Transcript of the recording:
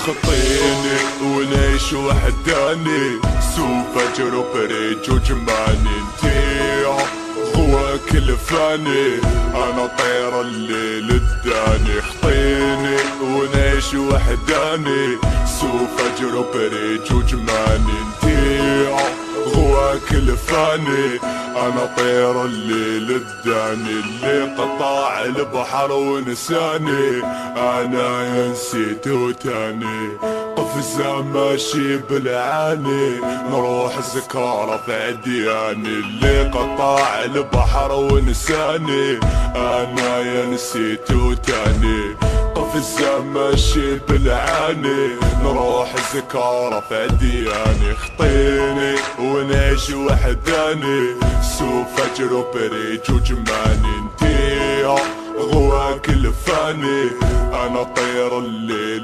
خطيني ونعيش وحداني، سوف اجرب ريج وجماني انتي غواك الفاني، انا طير الليل الداني. خطيني ونعيش وحداني، سوف اجرب ريج وجماني انتي غواك الفاني، انا طير الليل الداني. اللي قطع البحر ونساني، انا يا نسيته تاني. قفزة ماشي بالعاني، نروح سكارة في عدياني. اللي قطع البحر ونساني، انا يا نسيته تاني. قفزة ماشي بالعاني، نروح سكارة في عدياني. خطيني ونعيش وحداني، سوف اجرب ريج وجماني انتي غواك الفاني، انا طير الليل